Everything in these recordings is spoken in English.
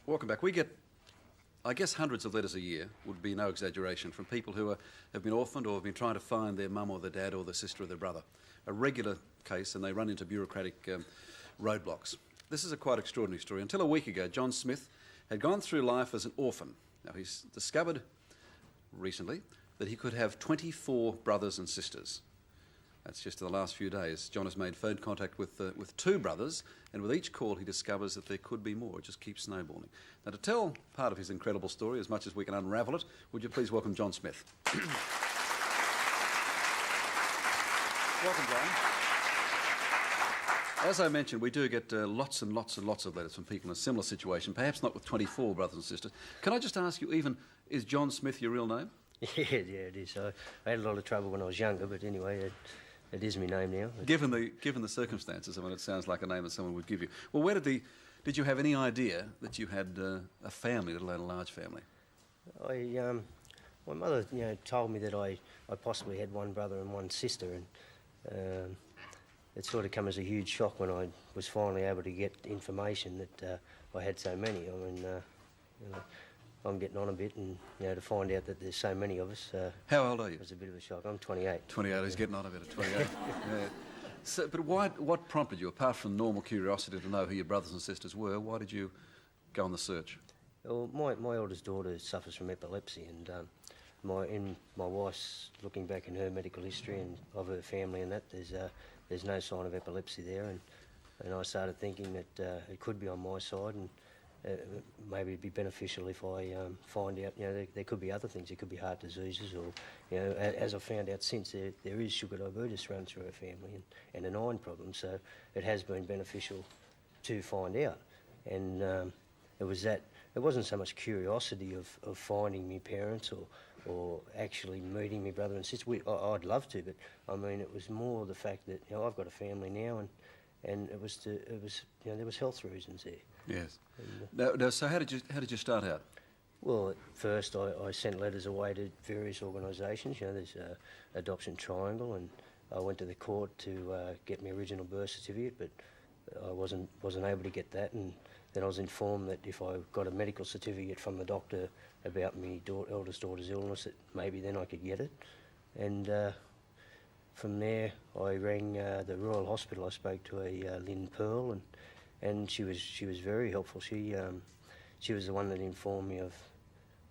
Welcome back. We get, I guess, hundreds of letters a year, would be no exaggeration, from people who have been orphaned or have been trying to find their mum or their dad or their sister or their brother. A regular case, and they run into bureaucratic roadblocks. This is a quite extraordinary story. Until a week ago, John Smith had gone through life as an orphan. Now, he's discovered recently that he could have 24 brothers and sisters. That's just in the last few days. John has made phone contact with two brothers, and with each call he discovers that there could be more. It just keeps snowballing. Now, to tell part of his incredible story, as much as we can unravel it, would you please welcome John Smith? Welcome, John. As I mentioned, we do get lots and lots and lots of letters from people in a similar situation, perhaps not with 24 brothers and sisters. Can I just ask you, even, is John Smith your real name? Yeah, it is. I had a lot of trouble when I was younger, but anyway, it is my name now. Given the circumstances, I mean, it sounds like a name that someone would give you. Well, did you have any idea that you had a family, let alone a large family? My mother, told me that I possibly had one brother and one sister, and it sort of come as a huge shock when I was finally able to get information that I had so many. I mean, I'm getting on a bit, and to find out that there's so many of us. How old are you? It was a bit of a shock. I'm 28. 28. He's getting on a bit at 28. Yeah. So, but what prompted you, apart from normal curiosity to know who your brothers and sisters were? Why did you go on the search? Well, my eldest daughter suffers from epilepsy, and my wife's looking back in her medical history and of her family, and that there's no sign of epilepsy there, and I started thinking that it could be on my side, and maybe it'd be beneficial if I find out, there could be other things. There could be heart diseases, or, as I've found out since, there is sugar diabetes run through her family and an iron problem, so it has been beneficial to find out. And it wasn't so much curiosity of finding me parents or actually meeting me brother and sister. I'd love to, but I mean, it was more the fact that, I've got a family now, and there was health reasons there. Yes. Now, so how did you start out? Well, at first I sent letters away to various organisations. There's Adoption Triangle, and I went to the court to get my original birth certificate, but I wasn't able to get that, and then I was informed that if I got a medical certificate from the doctor about my eldest daughter's illness, that maybe then I could get it. And from there, I rang the Royal Hospital. I spoke to a Lynn Pearl, and she was very helpful. She was the one that informed me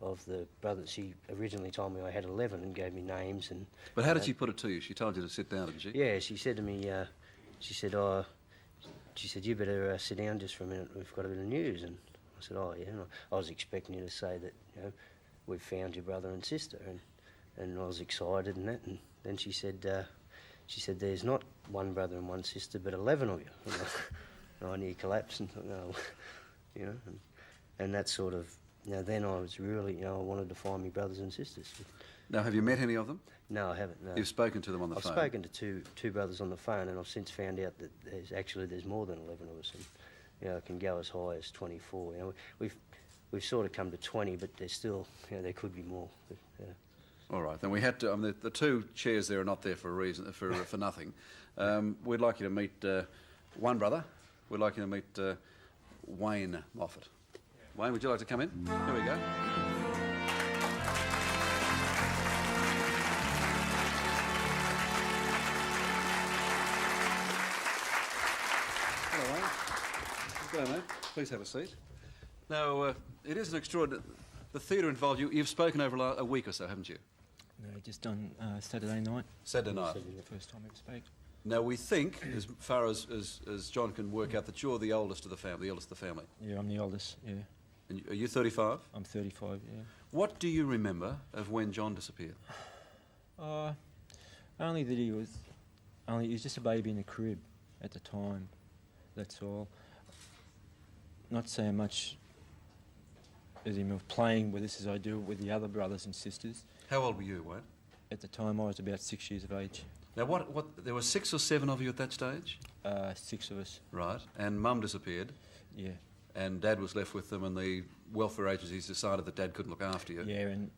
of the brothers. She originally told me I had 11 and gave me names. But how did she put it to you? She told you to sit down, didn't she? Yeah, she said to me, she said, you better sit down just for a minute, we've got a bit of news. And I said, oh yeah, and I was expecting you to say that, we've found your brother and sister, and I was excited and that, and then she said there's not one brother and one sister, but 11 of you. And I nearly collapsed and thought, no, and that sort of, then I was really, I wanted to find my brothers and sisters. Now, have you met any of them? No, I haven't, no. You've spoken to them on the phone? I've spoken to two brothers on the phone, and I've since found out that there's more than 11 of us, and, it can go as high as 24. We've sort of come to 20, but there's still, there could be more. But, all right, then we had to. I mean, the two chairs there are not there for a reason, for nothing. We'd like you to meet one brother. We'd like you to meet Wayne Moffatt. Wayne, would you like to come in? Here we go. Hello, Wayne. Go, mate. Please have a seat. Now, it is an extraordinary. The theatre involved you. You've spoken over a week or so, haven't you? No, just on Saturday night. Saturday night. The first time ever spoke. Now, we think, as far as John can work out, that you're the oldest of the family, Yeah, I'm the oldest, yeah. And are you 35? I'm 35, yeah. What do you remember of when John disappeared? Only that he was just a baby in a crib at the time, that's all. Not so much as him of playing with us as I do with the other brothers and sisters. How old were you, Wayne? At the time I was about 6 years of age. Now, there were 6 or 7 of you at that stage? 6 of us. Right, and Mum disappeared? Yeah. And Dad was left with them, and the welfare agencies decided that Dad couldn't look after you? Yeah, and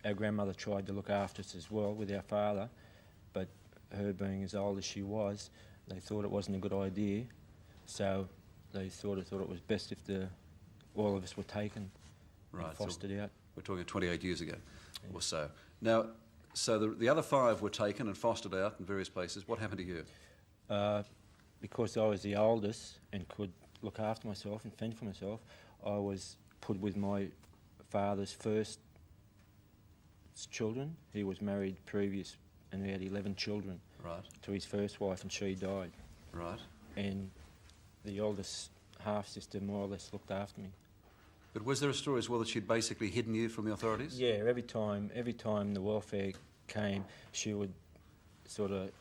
our grandmother tried to look after us as well with our father, but her being as old as she was, they thought it wasn't a good idea, so they thought it was best if the all of us were taken Right. and So fostered out. we're talking 28 years ago or so. Now, so the other 5 were taken and fostered out in various places. What happened to you? Because I was the oldest and could look after myself and fend for myself, I was put with my father's first children. He was married previous and he had 11 children Right. to his first wife, and she died. Right. And the oldest half-sister more or less looked after me. But was there a story as well that she'd basically hidden you from the authorities? Yeah, every time the welfare came, she would sort of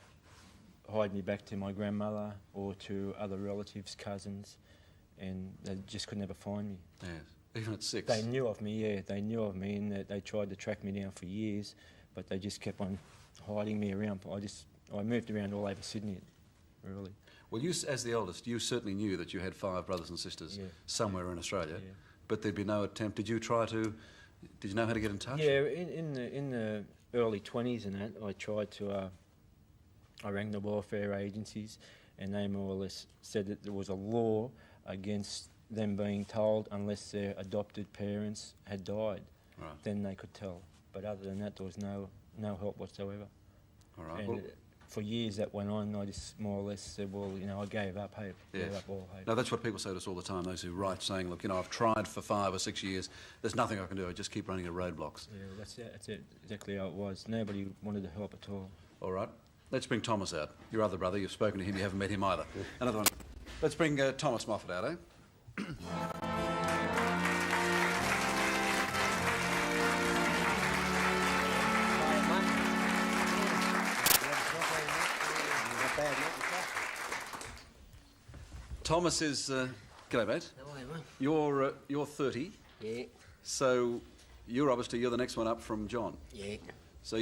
hide me back to my grandmother or to other relatives, cousins, and they just could never find me. Yes. Even at 6? They knew of me, yeah, they knew of me, and they tried to track me down for years, but they just kept on hiding me around. I moved around all over Sydney, really. Well, you, as the eldest, you certainly knew that you had 5 brothers and sisters somewhere in Australia, Yeah. but there'd be no attempt. Did you know how to get in touch? Yeah, in the early 20s and that, I tried to, I rang the welfare agencies, and they more or less said that there was a law against them being told unless their adopted parents had died. Right. Then they could tell. But other than that, there was no help whatsoever. All right. And Well, for years that went on, I just more or less said, well, I gave up hope. Yes. Gave up all hope. no, that's what people say to us all the time, those who write, saying, look, I've tried for 5 or 6 years, there's nothing I can do, I just keep running into roadblocks. Yeah, that's it, exactly how it was. Nobody wanted to help at all. All right. Let's bring Thomas out. Your other brother, you've spoken to him, you haven't met him either. Another one. Let's bring Thomas Moffatt out, eh? Thomas is... g'day, mate. How are you, mate? You're 30, Yeah, so you're the next one up from John. yeah. So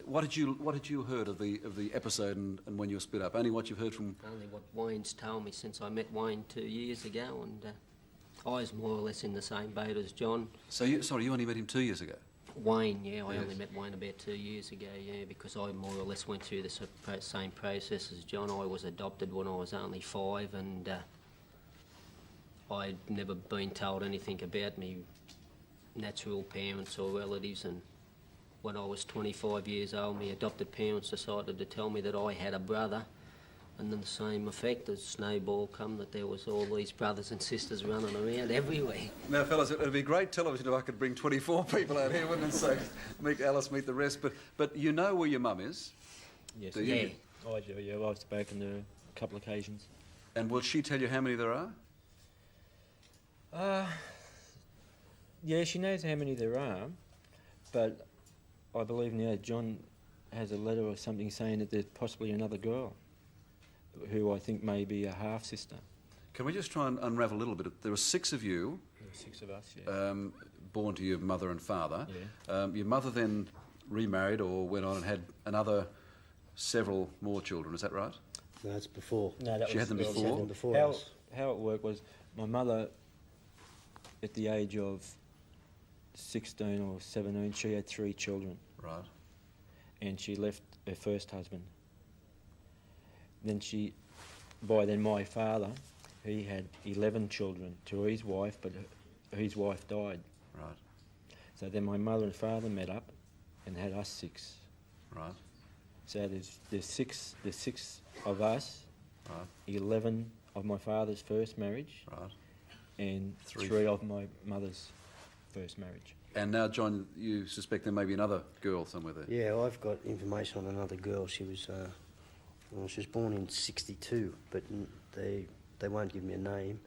what did you heard of the episode and when you were split up? Only what you've heard from... Only what Wayne's told me since I met Wayne 2 years ago, and I was more or less in the same boat as John. So you only met him 2 years ago? Wayne, yeah, I Yes. only met Wayne about 2 years ago, yeah, because I more or less went through the same process as John. I was adopted when I was only 5, and I'd never been told anything about me natural parents or relatives, and when I was 25 years old, my adopted parents decided to tell me that I had a brother, and then the same effect as snowball come, that there was all these brothers and sisters running around everywhere. Now, fellas, it'd be great television if I could bring 24 people out here, wouldn't it? So meet Alice, meet the rest. But you know where your mum is, Yes, do you? Yeah. I do, yeah. I've spoken to her a couple of occasions. And will she tell you how many there are? Yeah, she knows how many there are, but I believe now John has a letter or something saying that there's possibly another girl who I think may be a half-sister. Can we just try and unravel a little bit? There were 6 of you, There were 6 of us, yeah. born to your mother and father. Yeah. Your mother then remarried or went on and had several more children, is that right? No, it's before. No, that She had them that was- before? Had them before how, us. how it worked was my mother, at the age of 16 or 17, she had 3 children, Right. and she left her first husband. Then by then my father, he had 11 children to his wife, but his wife died. Right. So then my mother and father met up and had us 6. Right. So there's six of us, Right. 11 of my father's first marriage, Right. and Three. 3 of my mother's first marriage. And now, John, you suspect there may be another girl somewhere there. Yeah, I've got information on another girl. She was born in '62, but they won't give me a name,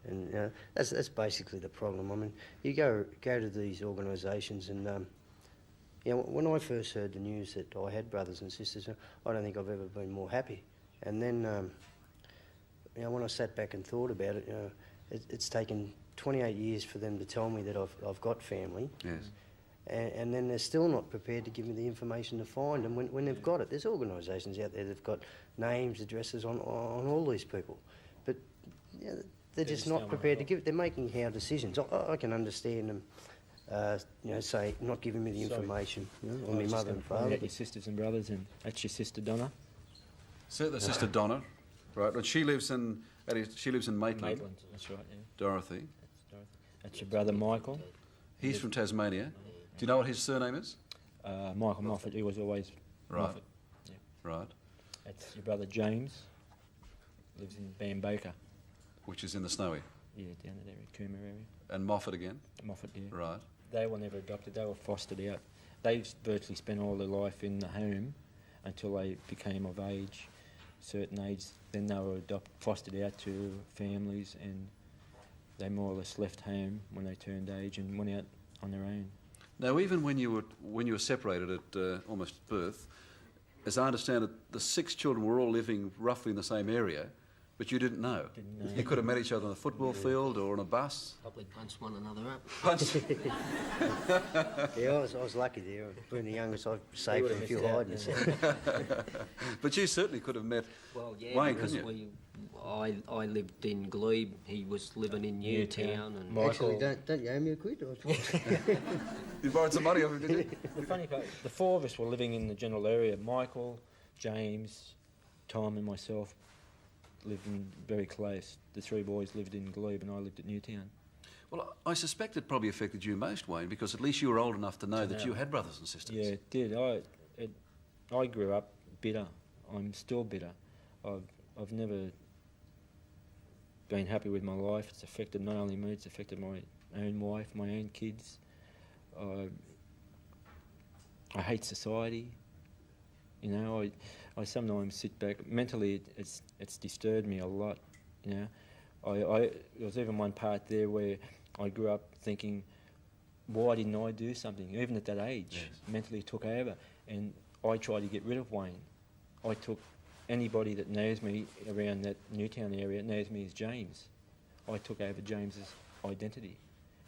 and that's basically the problem. I mean, you go to these organisations, and when I first heard the news that I had brothers and sisters, I don't think I've ever been more happy. And then, when I sat back and thought about it, it's taken 28 years for them to tell me that I've got family. Yes. And then they're still not prepared to give me the information to find them when they've got it. There's organisations out there that've got names, addresses on all these people, but they're just not prepared to give it. They're making how decisions. I can understand them, say not giving me the information on my mother and father. Your sisters and brothers, and that's your sister Donna. So the sister Donna, right? And she lives in Maitland. Maitland, that's right. Yeah. Dorothy. That's Dorothy. That's your brother Michael. He's from Tasmania. Do you know what his surname is? Michael Moffatt. He was always Right. Moffatt. Yeah. Right. That's your brother James. Lives in Bamboka. Which is in the Snowy. Yeah, down that area, Cooma area. And Moffatt again? Moffatt, yeah. Right. They were never adopted. They were fostered out. They virtually spent all their life in the home until they became of age, certain age. Then they were fostered out to families, and they more or less left home when they turned age and went out on their own. Now, even when you were separated at almost birth, as I understand it, the 6 children were all living roughly in the same area, but you didn't know. Didn't know. You could have met each other on a football field or on a bus. Probably punch one another up. Yeah, I was lucky there. Being the youngest, I saved would've a few missed out, hidings. But you certainly could have met Well, yeah, Wayne, because couldn't you? I lived in Glebe. He was living in Newtown, and Actually, don't you owe me a quid? You borrowed some money off him, did you? The funny part, the 4 of us were living in the general area. Michael, James, Tom and myself lived in very close. The 3 boys lived in Glebe and I lived at Newtown. Well, I suspect it probably affected you most, Wayne, because at least you were old enough to know that you had brothers and sisters. Yeah, it did. I grew up bitter. I'm still bitter. I've never been happy with my life. It's affected not only me, it's affected my own wife, my own kids. I hate society. You know, I sometimes sit back. Mentally, it's disturbed me a lot. You know, there was even one part there where I grew up thinking, why didn't I do something? Even at that age, Yes. mentally took over, and I tried to get rid of Wayne. I took anybody that knows me around that Newtown area knows me as James. I took over James's identity,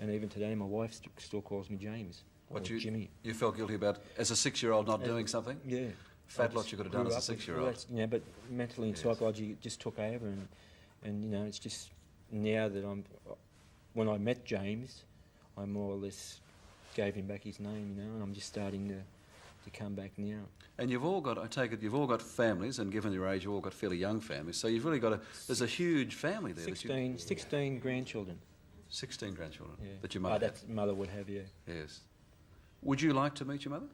and even today, my wife still calls me James. What or Jimmy. you felt guilty about as a 6-year-old not doing something? Yeah. Fat lot you could have done as a 6-year-old. Yeah, but mentally and Yes. psychology it just took over, and you know, it's just now that when I met James, I more or less gave him back his name, you know, and I'm just starting to come back now. And you've all got, I take it, you've all got families, and given your age, you've all got fairly young families, so you've really got there's a huge family there. 16 grandchildren. 16 grandchildren Yeah. that your mother had. that mother would have, yeah. Yes. Would you like to meet your mother?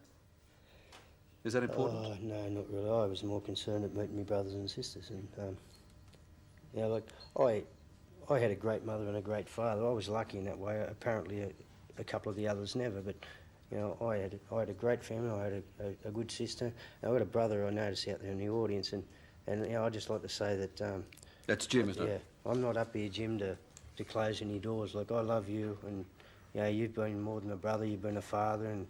Is that important? Oh, no, not really. I was more concerned at meeting my brothers and sisters. And, you know, like, I had a great mother and a great father. I was lucky in that way. Apparently a couple of the others never, but, you know, I had a great family. I had a good sister. I've got a brother I noticed out there in the audience, and you know, I'd just like to say that... That's Jim, isn't it? Yeah, I'm not up here, Jim, to close any doors. Like, I love you, and, you know, you've been more than a brother, you've been a father, and,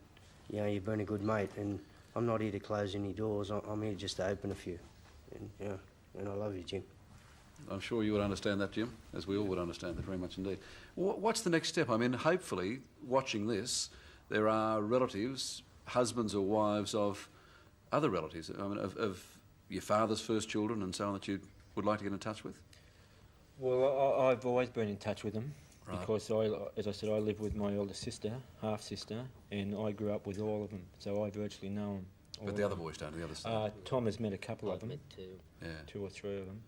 you know, you've been a good mate, and I'm not here to close any doors. I'm here just to open a few, and, you know, and I love you, Jim. I'm sure you would understand that, Jim, as we all would understand that very much indeed. What's the next step? I mean, hopefully, watching this, there are relatives, husbands or wives of other relatives, I mean, of your father's first children and so on that you would like to get in touch with? Well, I've always been in touch with them. Right. Because, as I said, I live with my older sister, half-sister, and I grew up with all of them, so I virtually know them. But the other boys don't, the other side. Tom has met a couple of I've them, met 2. Yeah. 2 or 3 of them,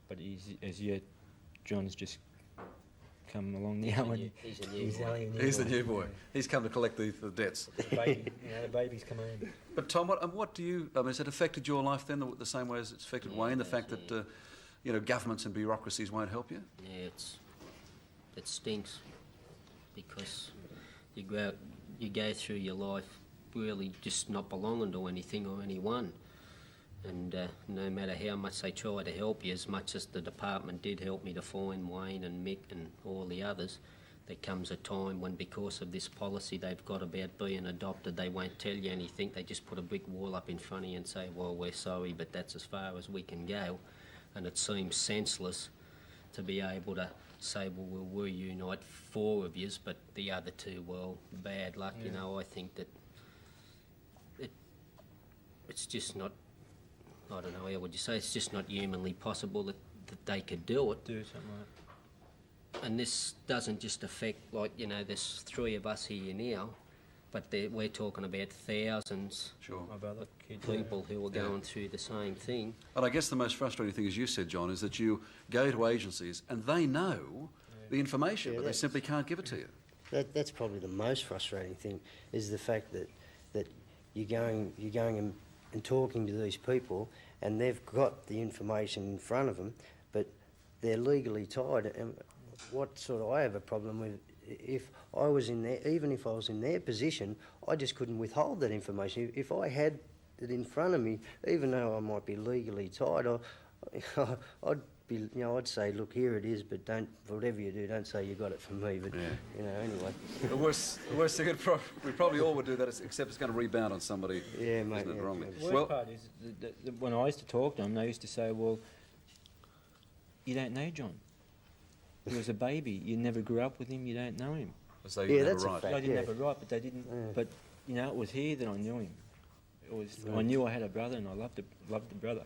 but as yet, John's just come along now, and He's a new he's one. only a new He's the one. new boy. He's come to collect the debts. The baby, you know, the baby's come home. But Tom, what do you... I mean, has it affected your life then the same way as it's affected Yeah, Wayne? The it fact has, that, you know, governments and bureaucracies won't help you? Yeah, it stinks because you go through your life really just not belonging to anything or anyone, and no matter how much they try to help you, as much as the department did help me to find Wayne and Mick and all the others, there comes a time when, because of this policy they've got about being adopted, they won't tell you anything. They just put a brick wall up in front of you and say, well, we're sorry, but that's as far as we can go. And it seems senseless to be able to say, well, we'll reunite 4 of yous, but the other 2, well, bad luck. Yeah. You know, I think that it's just not, I don't know, how would you say, it's just not humanly possible that they could do it. Do something like And this doesn't just affect, like, you know, there's 3 of us here now, but we're talking about thousands Sure. that. My brother, kids, of people who are going through the same thing. And I guess the most frustrating thing, as you said, John, is that you go to agencies and they know the information, Yeah, but they simply can't give it to you. That's probably the most frustrating thing, is the fact that you're going and talking to these people, and they've got the information in front of them, but they're legally tied. And what sort of I have a problem with, if I was in there, even if I was in their position, I just couldn't withhold that information. If I had it in front of me, even though I might be legally tied, I'd be, I'd say, look, here it is, but don't, whatever you do, don't say you got it from me. But anyway. The worst thing, we probably all would do that, except it's going to rebound on somebody. Yeah, mate. Isn't it, wrongly? The worst part is that when I used to talk to them, they used to say, well, you don't know John. He was a baby. You never grew up with him. You don't know him. So you that's right. a fact. They didn't have a right, but they didn't. Yeah. But it was here that I knew him. It was. I knew I had a brother, and I loved the brother.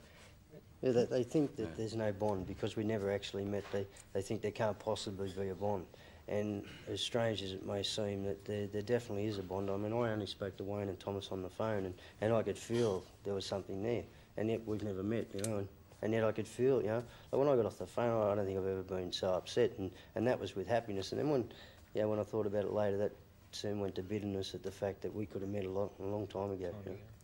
Yeah, they think that there's no bond because we never actually met. They think there can't possibly be a bond. And as strange as it may seem, that there definitely is a bond. I mean, I only spoke to Wayne and Thomas on the phone, and I could feel there was something there. And yet we've never met, and yet I could feel, like when I got off the phone, I don't think I've ever been so upset, and that was with happiness. And then when I thought about it later, that soon went to bitterness at the fact that we could have met a long time ago.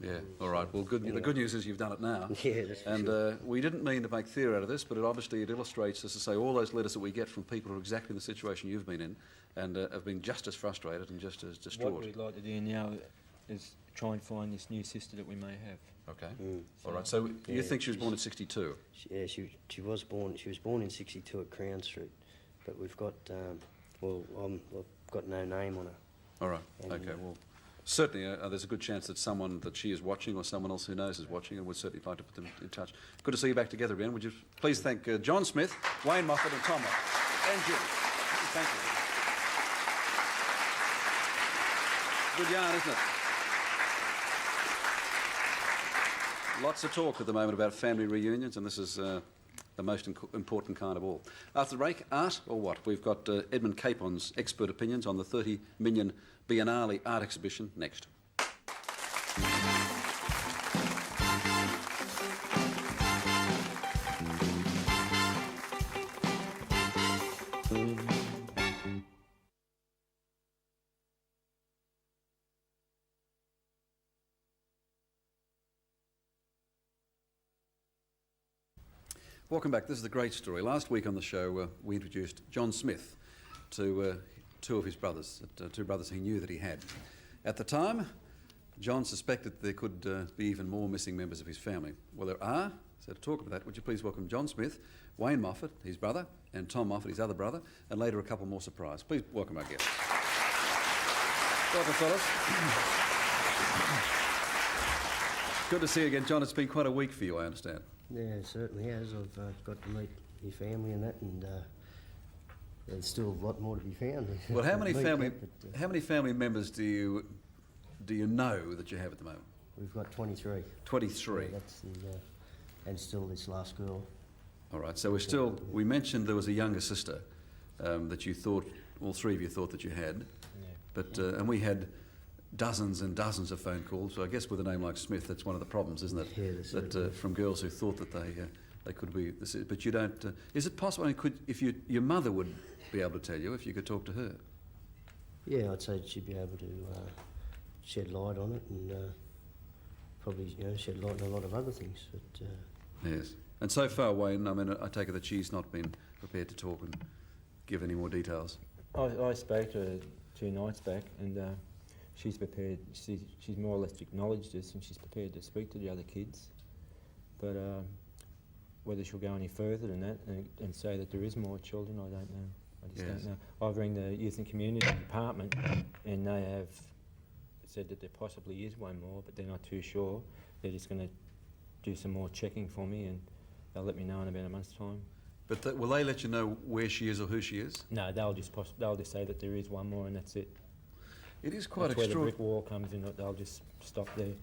Yeah, all right. Well, the good news is you've done it now. Yeah, that's for and sure. We didn't mean to make theory out of this, but it illustrates, as to say, all those letters that we get from people who are exactly in the situation you've been in and have been just as frustrated and just as distraught. What we'd like to do now is try and find this new sister that we may have. Okay. All right. So you think she was born in '62? She was born. She was born in '62 at Crown Street, but we've got I've got no name on her. All right. And, Okay. Well, certainly there's a good chance that someone that she is watching or someone else who knows is watching, and would certainly like to put them in touch. Good to see you back together again. Would you please thank John Smith, Wayne Moffatt and Tom Moffatt, and Jim. Thank you. Good yarn, isn't it? Lots of talk at the moment about family reunions, and this is the most important kind of all. After the break, art or what? We've got Edmund Capon's expert opinions on the 30 million Biennale art exhibition next. Welcome back. This is a great story. Last week on the show, we introduced John Smith to two of his brothers, two brothers he knew that he had. At the time, John suspected there could be even more missing members of his family. Well, there are. So to talk about that, would you please welcome John Smith, Wayne Moffatt, his brother, and Tom Moffatt, his other brother, and later a couple more surprises. Please welcome our guests. Welcome, fellas. Good to see you again, John. It's been quite a week for you, I understand. Yeah, it certainly has. I've got to meet your family and that, and there's still a lot more to be found. Well, how many family members do you know that you have at the moment? We've got 23. 23. Yeah, that's and still this last girl. All right. So we mentioned there was a younger sister that you thought, all three of you thought that you had, but and we had dozens and dozens of phone calls. So I guess with a name like Smith, that's one of the problems, isn't it? Yeah, that from girls who thought that they could be. But you don't. Is it possible? I mean, your mother would be able to tell you if you could talk to her? Yeah, I'd say she'd be able to shed light on it, and probably shed light on a lot of other things. But yes. And so far, Wayne, I mean, I take it that she's not been prepared to talk and give any more details. I spoke to her 2 nights back, and she's prepared. She's more or less acknowledged us, and she's prepared to speak to the other kids. But whether she'll go any further than that and say that there is more children, I don't know. I just don't know. I've rang the Youth and Community Department, and they have said that there possibly is one more, but they're not too sure. They're just going to do some more checking for me, and they'll let me know in about a month's time. But will they let you know where she is or who she is? No, they'll just say that there is one more, and that's it. It is quite extraordinary. Where the extraordinary. brick wall comes in, they'll just stop there.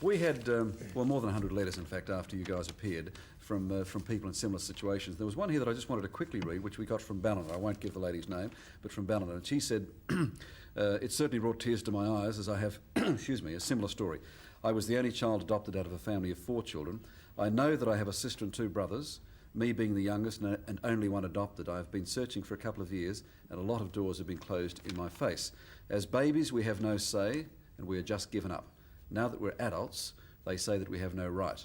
We had, more than 100 letters, in fact, after you guys appeared, from people in similar situations. There was one here that I just wanted to quickly read, which we got from Ballina. I won't give the lady's name, but from Ballina. And she said, it certainly brought tears to my eyes, as I have, a similar story. I was the only child adopted out of a family of 4 children. I know that I have a sister and 2 brothers. Me being the youngest and only one adopted, I have been searching for a couple of years and a lot of doors have been closed in my face. As babies, we have no say and we are just given up. Now that we're adults, they say that we have no right.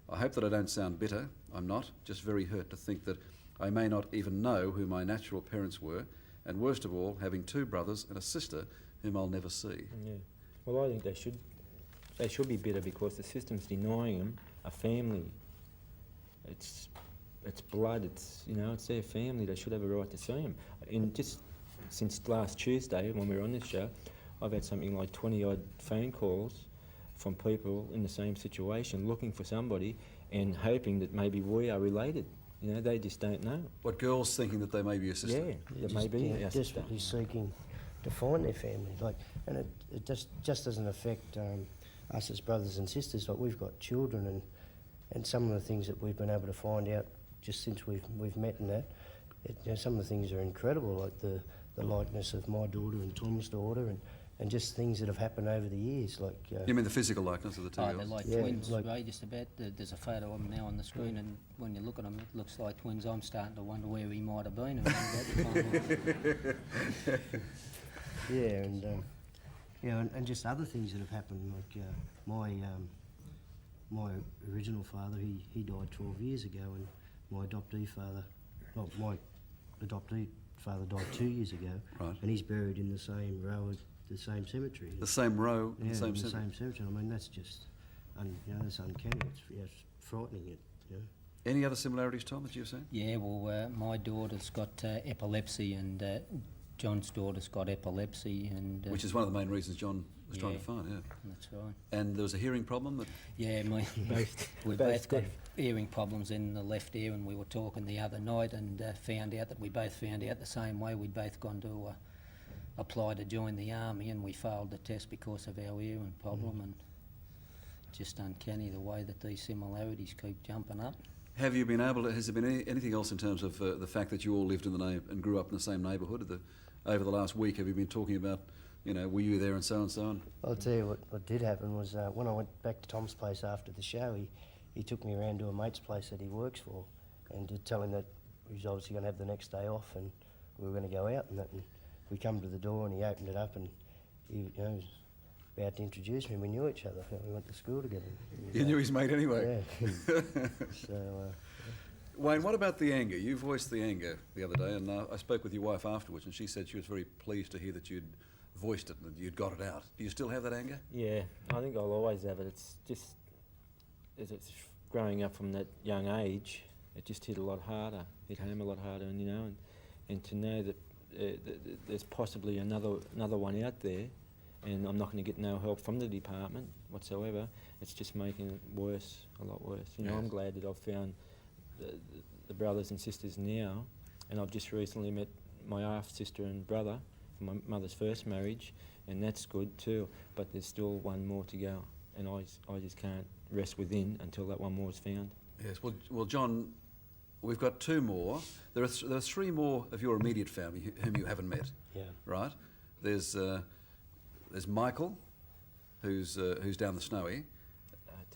I hope that I don't sound bitter. I'm not, just very hurt to think that I may not even know who my natural parents were, and worst of all, having 2 brothers and a sister whom I'll never see. Yeah. Well, I think they should be bitter because the system's denying them a family. It's blood. It's their family. They should have a right to see them. And just since last Tuesday, when we were on this show, I've had something like 20-odd phone calls from people in the same situation, looking for somebody and hoping that maybe we are related. They just don't know. What, girls thinking that they may be your sister? Yeah, it may be our sister. Desperately seeking to find their family. And it just doesn't affect us as brothers and sisters. Like, we've got children, and some of the things that we've been able to find out just since we've met and that, some of the things are incredible, like the likeness of my daughter and Tom's daughter, and just things that have happened over the years. Like you mean the physical likeness of the 2 girls? They're like twins, Ray, just about. There's a photo of them now on the screen, and when you look at them, it looks like twins. I'm starting to wonder where he might have been. And just other things that have happened, like my original father, he died 12 years ago, and my adoptee father died 2 years ago, right. And he's buried in the same row as the same cemetery. The same row, yeah, the same in the cemetery. same cemetery. I mean, that's just, that's uncanny. It's frightening. Any other similarities, Tom, that you've seen? Yeah, well, my daughter's got epilepsy, and John's daughter's got epilepsy, and Which is one of the main reasons John was trying to find, yeah. That's right. And there was a hearing problem that... Yeah, we both got hearing problems in the left ear, and we were talking the other night and found out that we both found out the same way. We'd both gone to apply to join the army, and we failed the test because of our hearing problem, and just uncanny the way that these similarities keep jumping up. Have you been able to... Has there been anything else in terms of the fact that you all lived in the and grew up in the same neighbourhood? Over the last week, have you been talking about, were you there and so on? I'll tell you what did happen was when I went back to Tom's place after the show, he took me around to a mate's place that he works for, and to tell him that he was obviously going to have the next day off, and we were going to go out and that. And we come to the door, and he opened it up, and he was about to introduce me. We knew each other. We went to school together. You knew his mate anyway. Yeah. So. Wayne, what about the anger? You voiced the anger the other day, and I spoke with your wife afterwards, and she said she was very pleased to hear that you'd voiced it and that you'd got it out. Do you still have that anger? Yeah, I think I'll always have it. It's just, as it's growing up from that young age, it just hit a lot harder, hit home a lot harder, and to know that there's possibly another one out there, and I'm not going to get no help from the department whatsoever. It's just making it worse, a lot worse. Yes. I'm glad that I've found the brothers and sisters now, and I've just recently met my half sister and brother from my mother's first marriage, and that's good too. But there's still one more to go, and I just can't rest within until that one more is found. Yes. Well, John, we've got 2 more. There are 3 more of your immediate family whom you haven't met. Yeah. Right. There's Michael, who's down the Snowy.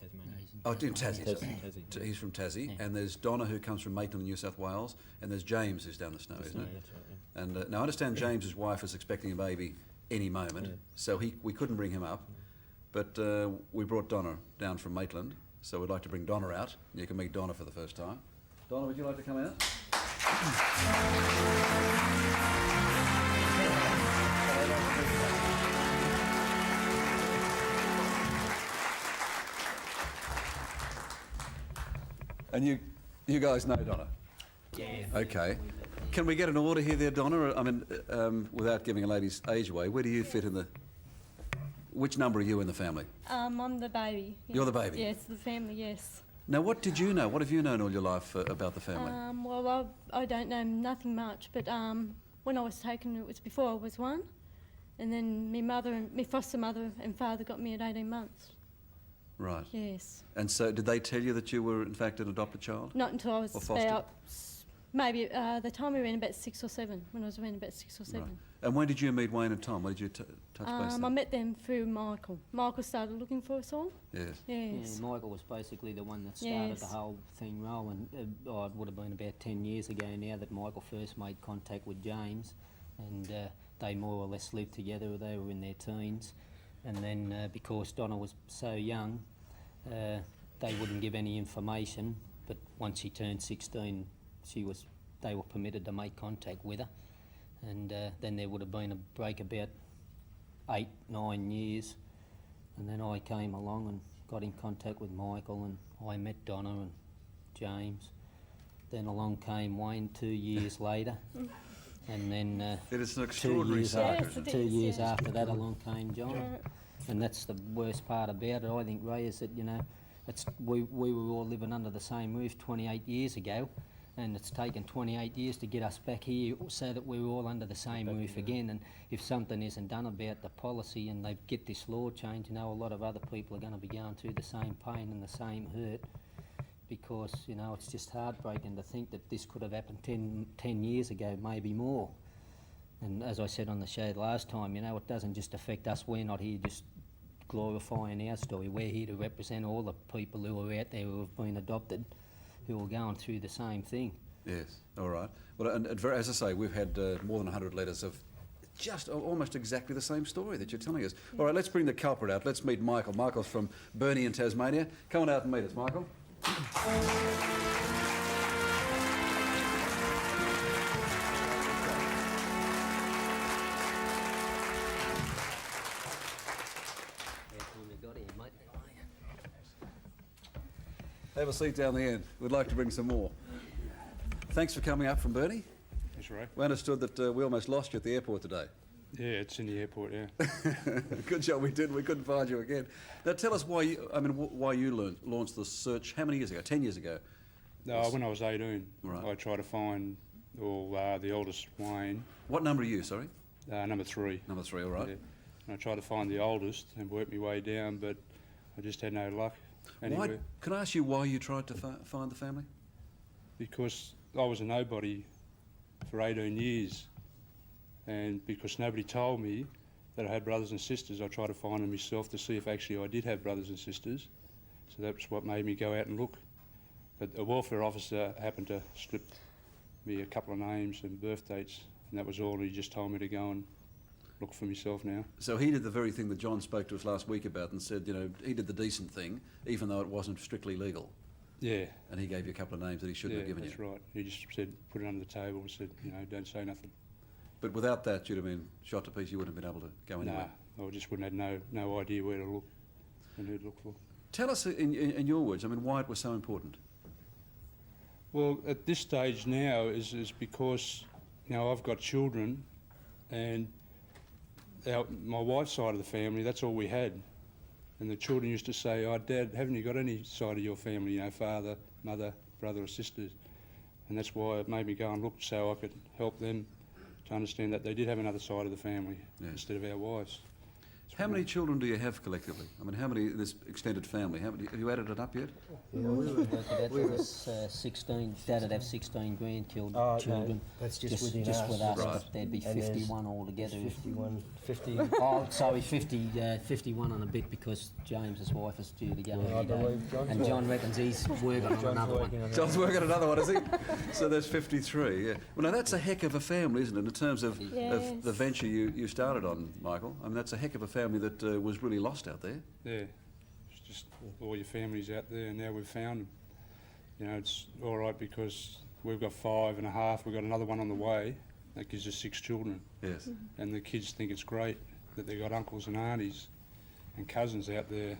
Tasmania. Oh, in Tassie. Tassie. He's from Tassie. Yeah. And there's Donna, who comes from Maitland, New South Wales. And there's James, who's down the Snowy, isn't it? That's right, yeah. And now I understand James's wife is expecting a baby any moment, so we couldn't bring him up. But we brought Donna down from Maitland, so we'd like to bring Donna out. And you can meet Donna for the first time. Donna, would you like to come out? And you guys know Donna? Yeah. Okay. Can we get an order here there, Donna? I mean, without giving a lady's age away, where do you fit in the... Which number are you in the family? I'm the baby. Yeah. You're the baby? Yes, the family, yes. Now, what did you know? What have you known all your life about the family? Well, I don't know nothing much, but when I was taken, it was before I was 1, and then my foster mother and father got me at 18 months. Right. Yes. And so did they tell you that you were, in fact, an adopted child? Not until I was Or fostered? about, maybe the time we were in about 6 or 7, when I was around about 6 or 7. Right. And when did you meet Wayne and Tom? When did you touch base I then? met them through Michael. Michael started looking for us all. Yes. Yes. Yeah, Michael was basically the one that started Yes. the whole thing rolling. It would have been about 10 years ago now that Michael first made contact with James, and they more or less lived together. They were in their teens, and then because Donna was so young, they wouldn't give any information. But once she turned 16, they were permitted to make contact with her, and then there would have been a break about 8-9 years, and then I came along and got in contact with Michael, and I met Donna and James. Then along came Wayne 2 years later, and then It is an 2 extraordinary years saga. Yes, after, it 2 is, years yeah. after that along came John. Yeah. And that's the worst part about it, I think, Ray, is that, you know, we were all living under the same roof 28 years ago, and it's taken 28 years to get us back here so that we're all under the same roof again. And if something isn't done about the policy and they get this law changed, you know, a lot of other people are going to be going through the same pain and the same hurt, because, you know, it's just heartbreaking to think that this could have happened 10 years ago, maybe more. And as I said on the show last time, you know, it doesn't just affect us. We're not here just glorifying our story. We're here to represent all the people who are out there who have been adopted, who are going through the same thing. Yes, all right. Well, and as I say, we've had more than 100 letters of just almost exactly the same story that you're telling us. All right, let's bring the culprit out. Let's meet Michael. Michael's from Burnie in Tasmania. Come on out and meet us, Michael. Have a seat down the end. We'd like to bring some more. Thanks for coming up from Burnie. That's right. We understood that we almost lost you at the airport today. Yeah, it's in the airport, yeah. Good job we did. We couldn't find you again. Now tell us why you launched the search. How many years ago? 10 years ago. No, when I was 18, Right. I tried to find the oldest Wayne, What number are you? Sorry, number 3. number 3. All right. Yeah. And I tried to find the oldest and work my way down, but I just had no luck anywhere. Why? Can I ask you why you tried to find the family? Because I was a nobody for 18 years, and because nobody told me that I had brothers and sisters, I tried to find them myself to see if actually I did have brothers and sisters. So that's what made me go out and look. But a welfare officer happened to slip me a couple of names and birth dates, and that was all. He just told me to go and look for myself now. So he did the very thing that John spoke to us last week about and said, you know, he did the decent thing, even though it wasn't strictly legal. Yeah. And he gave you a couple of names that he shouldn't have given that's you. right. He just said, put it under the table and said, you know, don't say nothing. But without that, you'd have been shot to pieces. You wouldn't have been able to go anywhere. Nah, I just wouldn't have no idea where to look and who to look for. Tell us, in your words, I mean, why it was so important. Well, at this stage now is because, you know, I've got children, and my wife's side of the family, that's all we had. And the children used to say, oh, Dad, haven't you got any side of your family, you know, father, mother, brother or sisters? And that's why it made me go and look so I could help them to understand that they did have another side of the family instead of our wives. How many children do you have collectively? I mean, how many in this extended family? How many, have you added it up yet? Yeah, we were working out there was 16. Dad would have 16 grandchildren. No, that's just within us. with us, Right. but there'd be And there's 51 altogether. 50. Oh, sorry, 51 on a bit because James's wife is due to go Yeah, I any day. believe John's And John reckons he's working on another one. John's working another one, is he? So there's 53, yeah. Well, now that's a heck of a family, isn't it, in terms of the venture you started on, Michael? I mean, that's a heck of a family that was really lost out there. Yeah, it's just all your families out there, and now we've found them. You know, it's all right because we've got 5 and a half, we've got another one on the way. That gives us 6 children. Yes. And the kids think it's great that they've got uncles and aunties and cousins out there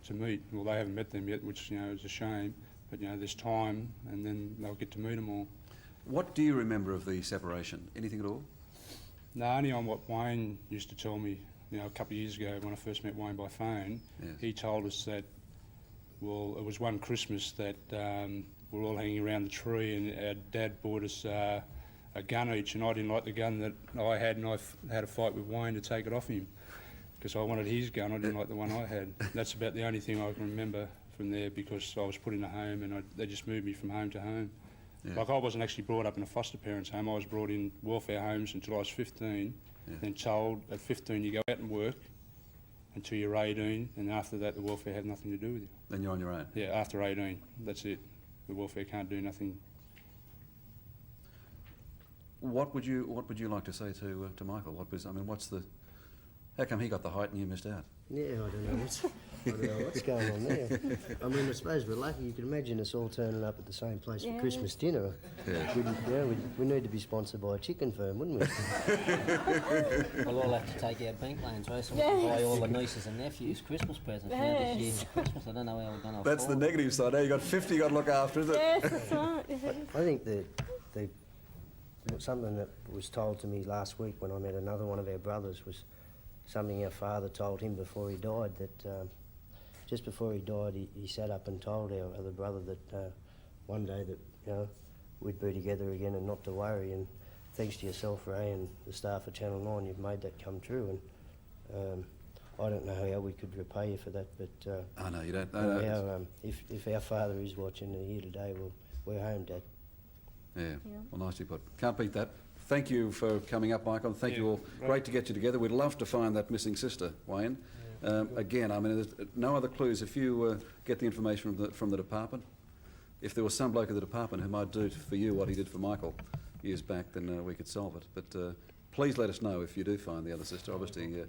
to meet. Well, they haven't met them yet, which, you know, is a shame. But, you know, there's time, and then they'll get to meet them all. What do you remember of the separation? Anything at all? No, only on what Wayne used to tell me, you know, a couple of years ago when I first met Wayne by phone. Yes. He told us that, well, it was one Christmas that we were all hanging around the tree, and our dad bought us a gun each, and I didn't like the gun that I had, and I had a fight with Wayne to take it off him because I wanted his gun. I didn't like the one I had. That's about the only thing I can remember from there, because I was put in a home and they just moved me from home to home. Yeah. Like, I wasn't actually brought up in a foster parents' home. I was brought in welfare homes until I was 15, then told at 15 you go out and work until you're 18, and after that the welfare have nothing to do with you. Then you're on your own. Yeah, after 18, that's it. The welfare can't do nothing. What would you like to say to Michael? How come he got the height and you missed out? Yeah, I don't know what's going on there. I mean, I suppose we're lucky. You can imagine us all turning up at the same place for Christmas dinner. Yeah. We need to be sponsored by a chicken firm, wouldn't we? We'll all have to take our bank loans, right, so we can buy all the nieces and nephews Christmas presents now this year for Christmas. I don't know how we're going to That's the negative side. Now you've got 50 you've got to look after, isn't it? Yes, that's right. I think that something that was told to me last week when I met another one of our brothers was something our father told him before he died, that just before he died he sat up and told our other brother that one day that, you know, we'd be together again and not to worry, and thanks to yourself, Ray, and the staff of Channel 9, you've made that come true, and I don't know how we could repay you for that, but I know you don't. No, if our father is watching here today, well, we're home, Dad. Yeah. Well, nicely put. Can't beat that. Thank you for coming up, Michael. Thank you all. Great to get you together. We'd love to find that missing sister, Wayne. Again, I mean, there's no other clues. If you get the information from the department, if there was some bloke at the department who might do for you what he did for Michael years back, then we could solve it. But please let us know if you do find the other sister. Obviously,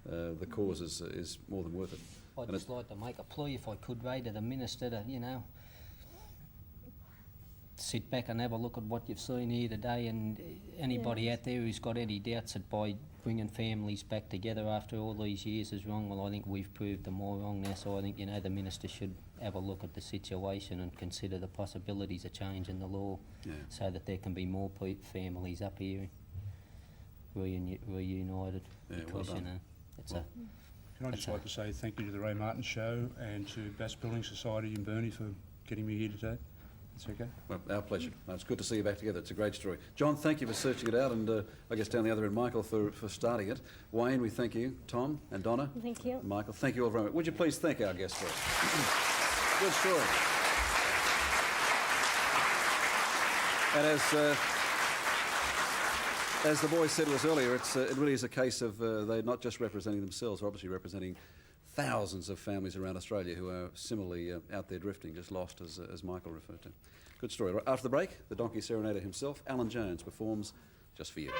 the cause is more than worth it. I'd just like to make a plea, if I could, Ray, to the Minister to, you know, sit back and have a look at what you've seen here today, and anybody out there who's got any doubts that by bringing families back together after all these years is wrong, well, I think we've proved them all wrong now, so I think, you know, the Minister should have a look at the situation and consider the possibilities of changing the law so that there can be more families up here reunited, because, well you know, it's a... Can I just like to say thank you to the Ray Martin Show and to Bass Building Society in Burnie for getting me here today. That's okay. Well, our pleasure. No, it's good to see you back together. It's a great story. John, thank you for searching it out, and I guess down the other end, Michael, for starting it. Wayne, we thank you. Tom and Donna. Thank you. Michael, thank you all very much. Would you please thank our guests for it? Good story. And as the boys said to us earlier, it really is a case of they're not just representing themselves, they're obviously representing thousands of families around Australia who are similarly out there drifting, just lost, as Michael referred to. Good story. After the break, the donkey serenader himself, Alan Jones, performs Just For You.